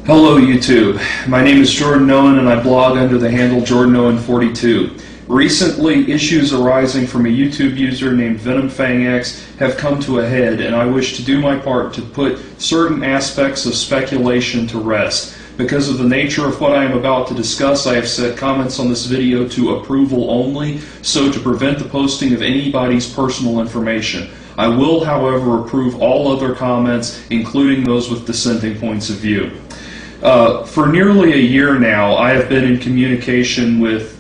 Hello YouTube, my name is Jordan Owen and I blog under the handle JordanOwen42. Recently, issues arising from a YouTube user named VenomFangX have come to a head, and I wish to do my part to put certain aspects of speculation to rest. Because of the nature of what I am about to discuss, I have set comments on this video to approval only, so to prevent the posting of anybody's personal information. I will, however, approve all other comments, including those with dissenting points of view. For nearly a year now, I have been in communication with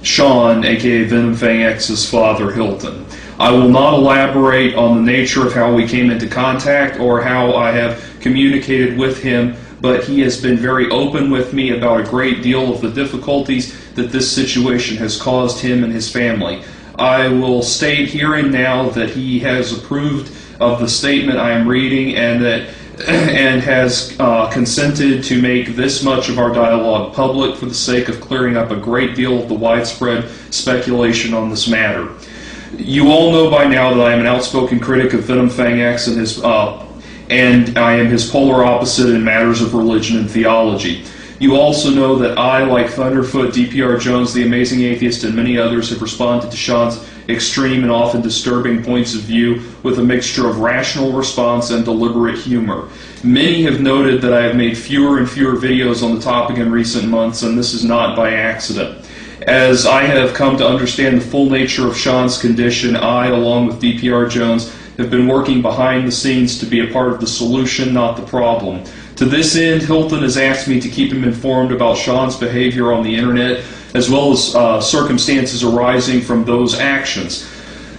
Shawn, aka VenomFangX's father, Hilton. I will not elaborate on the nature of how we came into contact or how I have communicated with him, but he has been very open with me about a great deal of the difficulties that this situation has caused him and his family. I will state here and now that he has approved of the statement I am reading and has consented to make this much of our dialogue public for the sake of clearing up a great deal of the widespread speculation on this matter. You all know by now that I am an outspoken critic of VenomFangX and I am his polar opposite in matters of religion and theology. You also know that I, like Thunderfoot, DPR Jones, The Amazing Atheist, and many others, have responded to Shawn's extreme and often disturbing points of view with a mixture of rational response and deliberate humor. Many have noted that I have made fewer and fewer videos on the topic in recent months, and this is not by accident. As I have come to understand the full nature of Shawn's condition, I, along with DPR Jones, have been working behind the scenes to be a part of the solution, not the problem. To this end, Hilton has asked me to keep him informed about Shawn's behavior on the internet, as well as circumstances arising from those actions.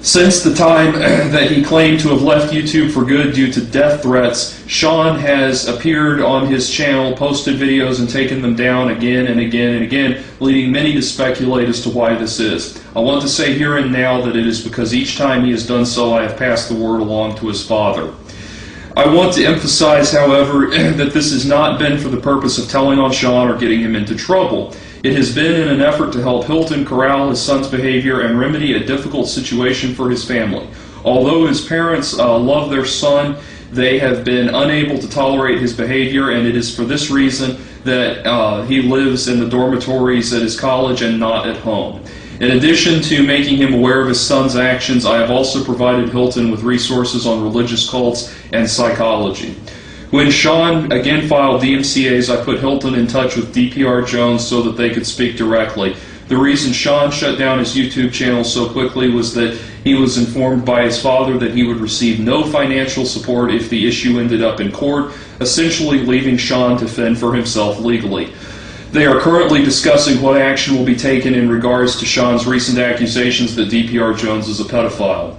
Since the time that he claimed to have left YouTube for good due to death threats, Shawn has appeared on his channel, posted videos, and taken them down again and again and again, leading many to speculate as to why this is. I want to say here and now that it is because each time he has done so, I have passed the word along to his father. I want to emphasize, however, that this has not been for the purpose of telling on Shawn or getting him into trouble. It has been in an effort to help Hilton corral his son's behavior and remedy a difficult situation for his family. Although his parents love their son, they have been unable to tolerate his behavior, and it is for this reason that he lives in the dormitories at his college and not at home. In addition to making him aware of his son's actions, I have also provided Hilton with resources on religious cults and psychology. When Shawn again filed DMCAs, I put Hilton in touch with DPR Jones so that they could speak directly. The reason Shawn shut down his YouTube channel so quickly was that he was informed by his father that he would receive no financial support if the issue ended up in court, essentially leaving Shawn to fend for himself legally. They are currently discussing what action will be taken in regards to Shawn's recent accusations that DPR Jones is a pedophile.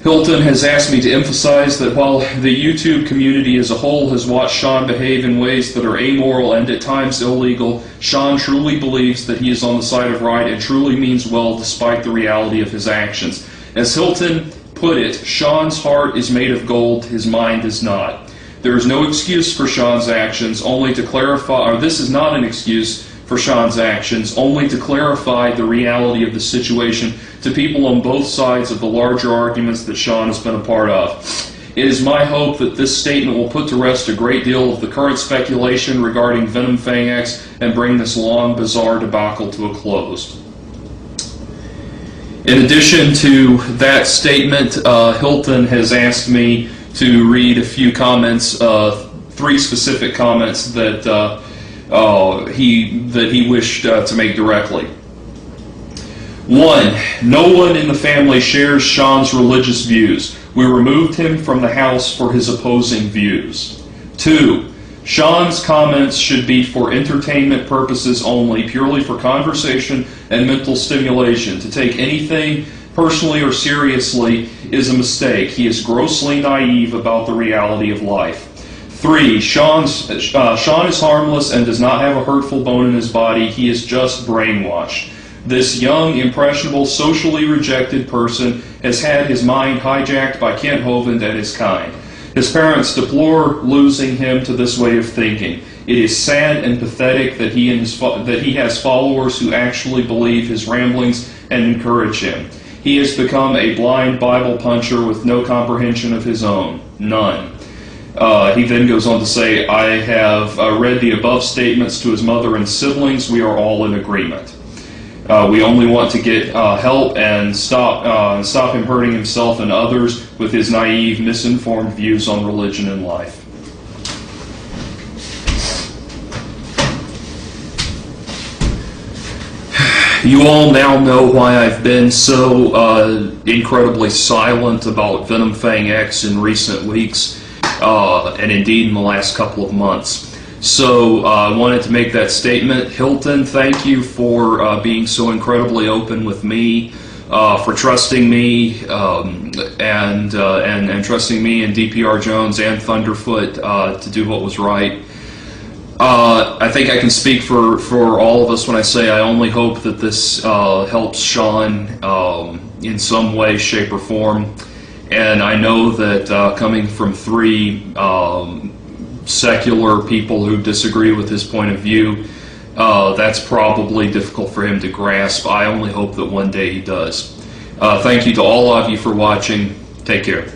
Hilton has asked me to emphasize that while the YouTube community as a whole has watched Shawn behave in ways that are amoral and at times illegal, Shawn truly believes that he is on the side of right and truly means well despite the reality of his actions. As Hilton put it, Shawn's heart is made of gold, his mind is not. There is no excuse for Shawn's actions, only to clarify, or this is not an excuse for Shawn's actions, only to clarify the reality of the situation to people on both sides of the larger arguments that Shawn has been a part of. It is my hope that this statement will put to rest a great deal of the current speculation regarding VenomFangX and bring this long, bizarre debacle to a close. In addition to that statement, Hilton has asked me to read a few comments, three specific comments that he wished to make directly. 1. No one in the family shares Shawn's religious views. We removed him from the house for his opposing views. 2. Shawn's comments should be for entertainment purposes only, purely for conversation and mental stimulation. To take anything personally or seriously is a mistake. He is grossly naive about the reality of life. 3. Shawn is harmless and does not have a hurtful bone in his body. He is just brainwashed. This young, impressionable, socially rejected person has had his mind hijacked by Kent Hovind and his kind. His parents deplore losing him to this way of thinking. It is sad and pathetic that he has followers who actually believe his ramblings and encourage him. He has become a blind Bible puncher with no comprehension of his own. None. He then goes on to say, I have read the above statements to his mother and siblings. We are all in agreement. We only want to get help and stop him hurting himself and others with his naive, misinformed views on religion and life. You all now know why I've been so incredibly silent about Venom Fang X in recent weeks, and indeed in the last couple of months. So I wanted to make that statement. Hilton, thank you for being so incredibly open with me, for trusting me, and trusting me and DPR Jones and Thunderfoot to do what was right. I think I can speak for all of us when I say I only hope that this helps Shawn in some way, shape, or form. And I know that coming from three secular people who disagree with his point of view, that's probably difficult for him to grasp. I only hope that one day he does. Thank you to all of you for watching. Take care.